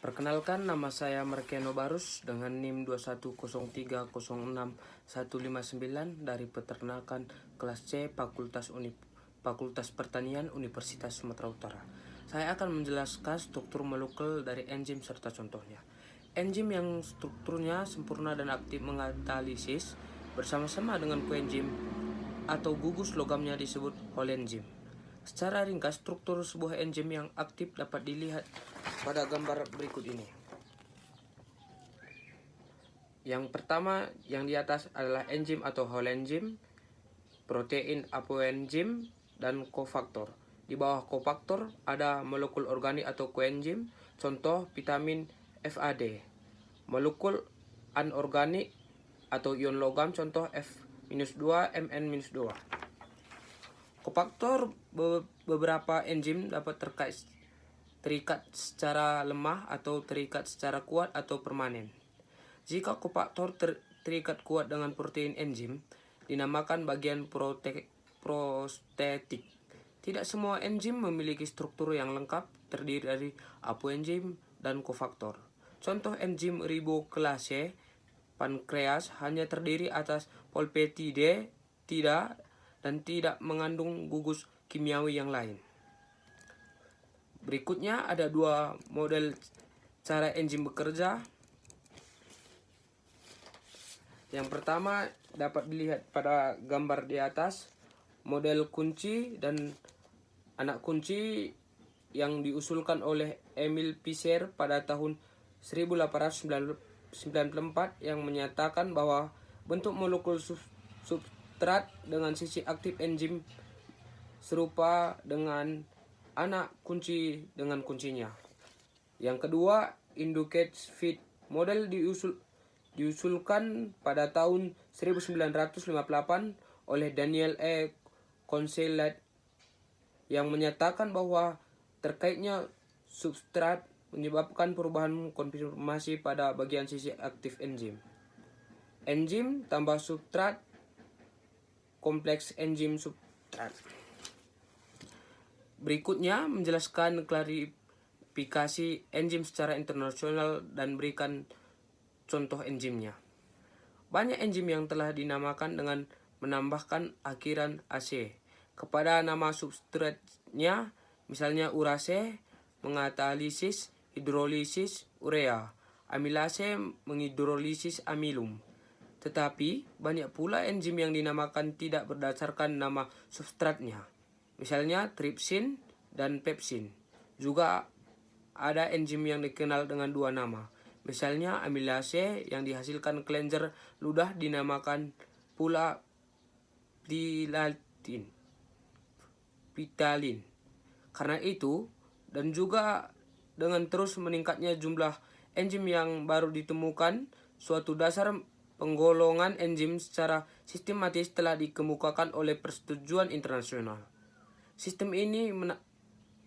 Perkenalkan, nama saya Markeno Barus dengan NIM 210306159 dari Peternakan kelas C Fakultas Pertanian Universitas Sumatera Utara. Saya akan menjelaskan struktur molekul dari enzim serta contohnya. Enzim yang strukturnya sempurna dan aktif mengatalisis bersama-sama dengan koenzim atau gugus logamnya disebut holenzim. Secara ringkas, struktur sebuah enzim yang aktif dapat dilihat pada gambar berikut ini. Yang pertama yang di atas adalah enzim atau holenzim, protein apoenzim, dan kofaktor. Di bawah kofaktor ada molekul organik atau koenzim, contoh vitamin FAD. Molekul anorganik atau ion logam, contoh F-2, Mn-2. Kofaktor beberapa enzim dapat terikat secara lemah atau terikat secara kuat atau permanen. Jika kofaktor terikat kuat dengan protein enzim, dinamakan bagian prostetik. Tidak semua enzim memiliki struktur yang lengkap, terdiri dari apoenzim dan kofaktor. Contoh enzim riboklase pankreas hanya terdiri atas polpeptida dan tidak mengandung gugus kimiawi yang lain. Berikutnya ada dua model cara enzim bekerja. Yang pertama dapat dilihat pada gambar di atas, model kunci dan anak kunci yang diusulkan oleh Emil Fischer pada tahun 1894 yang menyatakan bahwa bentuk molekul substrat dengan sisi aktif enzim serupa dengan anak kunci dengan kuncinya. Yang kedua, induced feed model diusulkan pada tahun 1958 oleh Daniel E. Concealat yang menyatakan bahwa terkaitnya substrat menyebabkan perubahan konfirmasi pada bagian sisi aktif enzim. Enzim tambah substrat, kompleks enzim substrat. Berikutnya menjelaskan klarifikasi enzim secara internasional dan berikan contoh enzimnya. Banyak enzim yang telah dinamakan dengan menambahkan akhiran AC kepada nama substratnya, misalnya urase mengatalisis hidrolisis urea, amilase menghidrolisis amilum. Tetapi banyak pula enzim yang dinamakan tidak berdasarkan nama substratnya, misalnya tripsin dan pepsin. Juga ada enzim yang dikenal dengan dua nama, misalnya amilase yang dihasilkan kelenjar ludah dinamakan pula vitalin. Karena itu, dan juga dengan terus meningkatnya jumlah enzim yang baru ditemukan, suatu dasar penggolongan enzim secara sistematis telah dikemukakan oleh persetujuan internasional. Sistem ini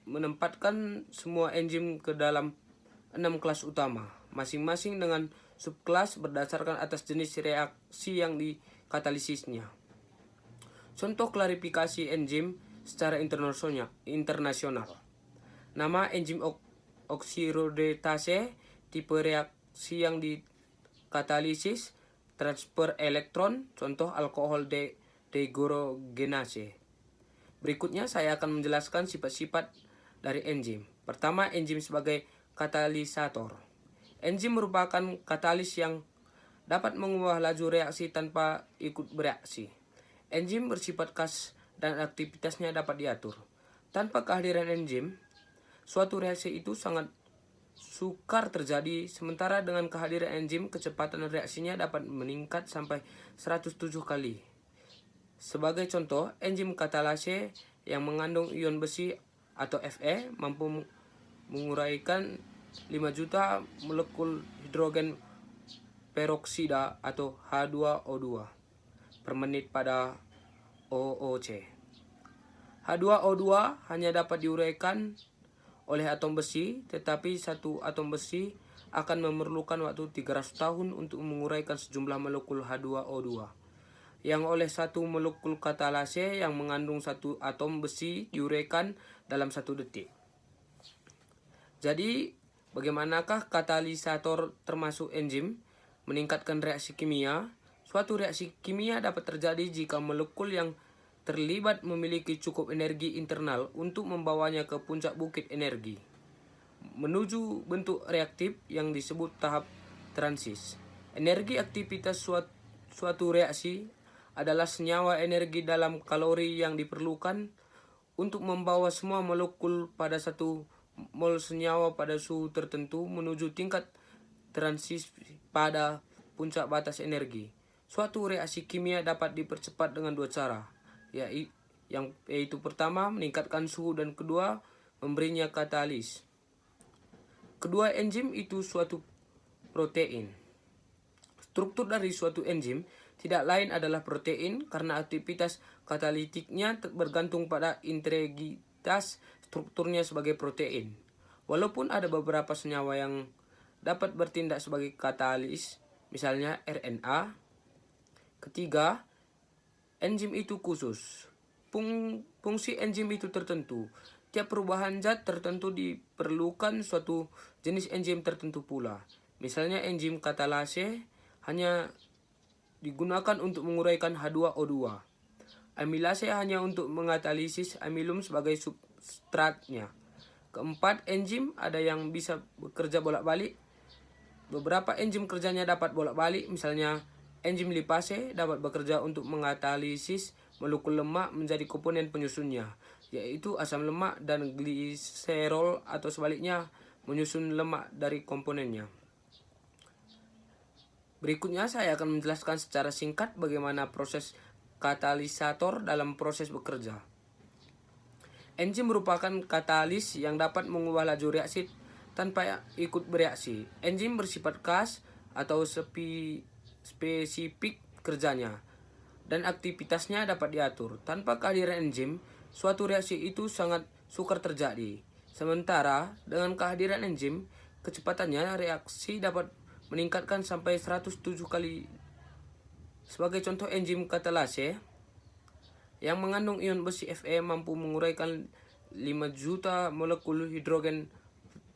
menempatkan semua enzim ke dalam 6 kelas utama, masing-masing dengan subkelas berdasarkan atas jenis reaksi yang dikatalisisnya. Contoh klarifikasi enzim secara internasional. Nama enzim oksidoretase, tipe reaksi yang dikatalisis, transfer elektron, contoh alkohol dehydrogenase. Berikutnya saya akan menjelaskan sifat-sifat dari enzim. Pertama, enzim sebagai katalisator. Enzim merupakan katalis yang dapat mengubah laju reaksi tanpa ikut bereaksi. Enzim bersifat khas dan aktivitasnya dapat diatur. Tanpa kehadiran enzim, suatu reaksi itu sangat sukar terjadi, sementara dengan kehadiran enzim, kecepatan reaksinya dapat meningkat sampai 107 kali. Sebagai contoh, enzim katalase yang mengandung ion besi atau Fe mampu menguraikan 5 juta molekul hidrogen peroksida atau H2O2 per menit pada OOC. H2O2 hanya dapat diuraikan oleh atom besi, tetapi satu atom besi akan memerlukan waktu 300 tahun untuk menguraikan sejumlah molekul H2O2. Yang oleh satu molekul katalase yang mengandung satu atom besi diuraikan dalam 1 detik. Jadi Bagaimanakah katalisator termasuk enzim meningkatkan reaksi kimia? Suatu reaksi kimia dapat terjadi jika molekul yang terlibat memiliki cukup energi internal untuk membawanya ke puncak bukit energi menuju bentuk reaktif yang disebut tahap transis. Energi aktivitas suatu reaksi adalah senyawa energi dalam kalori yang diperlukan untuk membawa semua molekul pada satu mol senyawa pada suhu tertentu menuju tingkat transis pada puncak batas energi. Suatu reaksi kimia dapat dipercepat dengan dua cara, yaitu pertama meningkatkan suhu dan kedua memberinya katalis. Kedua enzim itu suatu protein. Struktur dari suatu enzim tidak lain adalah protein karena aktivitas katalitiknya bergantung pada integritas strukturnya sebagai protein. Walaupun ada beberapa senyawa yang dapat bertindak sebagai katalis, misalnya RNA. Ketiga, enzim itu khusus. Fungsi enzim itu tertentu. Tiap perubahan zat tertentu diperlukan suatu jenis enzim tertentu pula. Misalnya enzim katalase hanya digunakan untuk menguraikan H2O2. Amilase hanya untuk mengatalisis amilum sebagai substratnya. Keempat, enzim ada yang bisa bekerja bolak-balik. Beberapa enzim kerjanya dapat bolak-balik, misalnya enzim lipase dapat bekerja untuk mengatalisis molekul lemak menjadi komponen penyusunnya, yaitu asam lemak dan gliserol, atau sebaliknya menyusun lemak dari komponennya. Berikutnya saya akan menjelaskan secara singkat bagaimana proses katalisator dalam proses bekerja. Enzim merupakan katalis yang dapat mengubah laju reaksi tanpa ikut bereaksi. Enzim bersifat khas atau spesifik kerjanya, dan aktivitasnya dapat diatur. Tanpa kehadiran enzim, suatu reaksi itu sangat sukar terjadi. Sementara dengan kehadiran enzim, kecepatannya reaksi dapat meningkatkan sampai 107 kali. Sebagai contoh, enzim katalase yang mengandung ion besi Fe mampu menguraikan 5 juta molekul hidrogen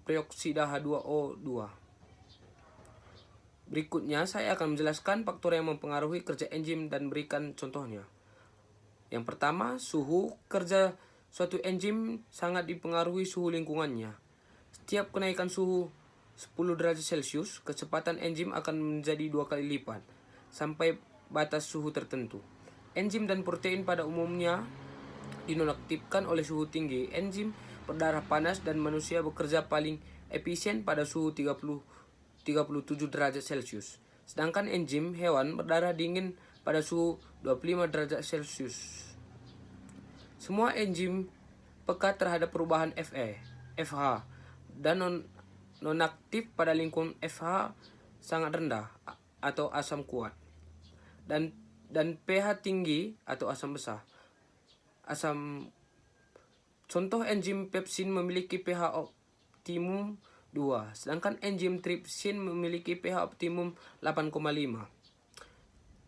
peroksida H2O2. Berikutnya saya akan menjelaskan faktor yang mempengaruhi kerja enzim dan berikan contohnya. Yang pertama, suhu. Kerja suatu enzim sangat dipengaruhi suhu lingkungannya. Setiap kenaikan suhu 10 derajat Celcius, kecepatan enzim akan menjadi 2 kali lipat sampai batas suhu tertentu. Enzim dan protein pada umumnya dinonaktifkan oleh suhu tinggi. Enzim berdarah panas dan manusia bekerja paling efisien pada suhu 37 derajat Celcius. Sedangkan enzim hewan berdarah dingin pada suhu 25 derajat Celcius. Semua enzim peka terhadap perubahan FH, dan nonaktif pada lingkungan FH sangat rendah atau asam kuat, dan pH tinggi atau asam besar. Contoh enzim pepsin memiliki pH optimum 2, sedangkan enzim tripsin memiliki pH optimum 8,5.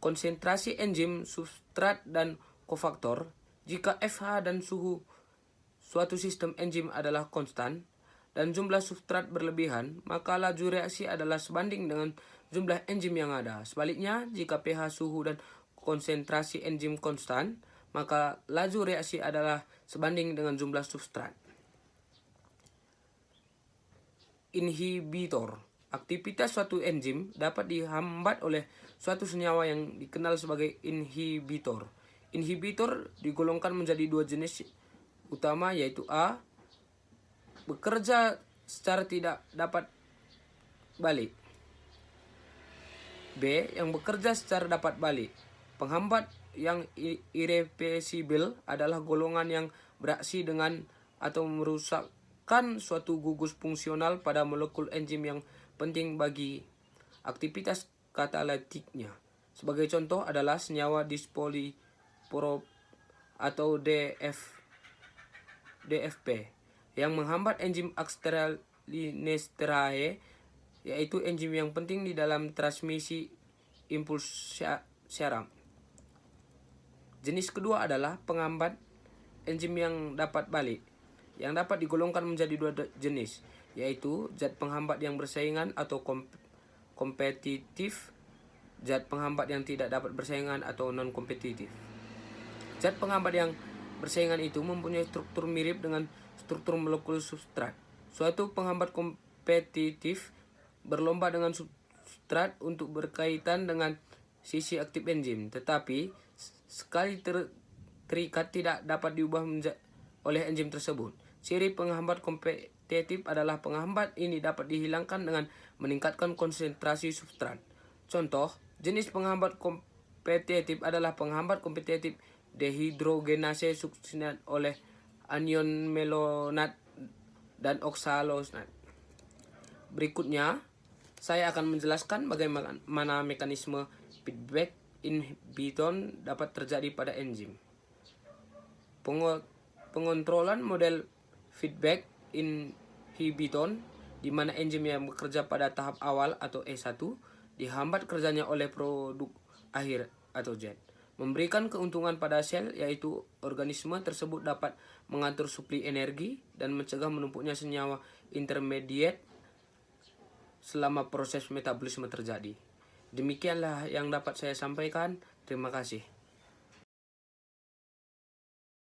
Konsentrasi enzim, substrat, dan kofaktor. Jika FH dan suhu suatu sistem enzim adalah konstan dan jumlah substrat berlebihan, maka laju reaksi adalah sebanding dengan jumlah enzim yang ada. Sebaliknya, jika pH, suhu, dan konsentrasi enzim konstan, maka laju reaksi adalah sebanding dengan jumlah substrat. Inhibitor. Aktivitas suatu enzim dapat dihambat oleh suatu senyawa yang dikenal sebagai inhibitor. Inhibitor digolongkan menjadi 2 jenis utama, yaitu A. Bekerja secara tidak dapat balik. B. Yang bekerja secara dapat balik. Penghambat yang irreversible adalah golongan yang beraksi dengan atau merusakkan suatu gugus fungsional pada molekul enzim yang penting bagi aktivitas katalitiknya. Sebagai contoh adalah senyawa dispoliprop atau DFP yang menghambat enzim acetylcholinesterase, yaitu enzim yang penting di dalam transmisi impuls syaraf. Jenis kedua adalah penghambat enzim yang dapat balik. yang dapat digolongkan menjadi dua jenis, yaitu zat penghambat yang bersaingan atau kompetitif, zat penghambat yang tidak dapat bersaingan atau non-kompetitif. Zat penghambat yang bersaingan itu mempunyai struktur mirip dengan struktur molekul substrat. Suatu penghambat kompetitif berlomba dengan substrat untuk berkaitan dengan sisi aktif enzim, tetapi sekali terikat tidak dapat diubah oleh enzim tersebut. Ciri penghambat kompetitif adalah penghambat ini dapat dihilangkan dengan meningkatkan konsentrasi substrat. Contoh, jenis penghambat kompetitif adalah penghambat kompetitif dehidrogenase suksinat oleh anion melonat dan oksalonat. Berikutnya, saya akan menjelaskan bagaimana mekanisme feedback inhibitor dapat terjadi pada enzim. Pengontrolan model feedback inhibitor di mana enzim yang bekerja pada tahap awal atau E1 dihambat kerjanya oleh produk akhir atau Z, memberikan keuntungan pada sel, yaitu organisme tersebut dapat mengatur suplai energi dan mencegah menumpuknya senyawa intermediate selama proses metabolisme terjadi. Demikianlah yang dapat saya sampaikan. Terima kasih.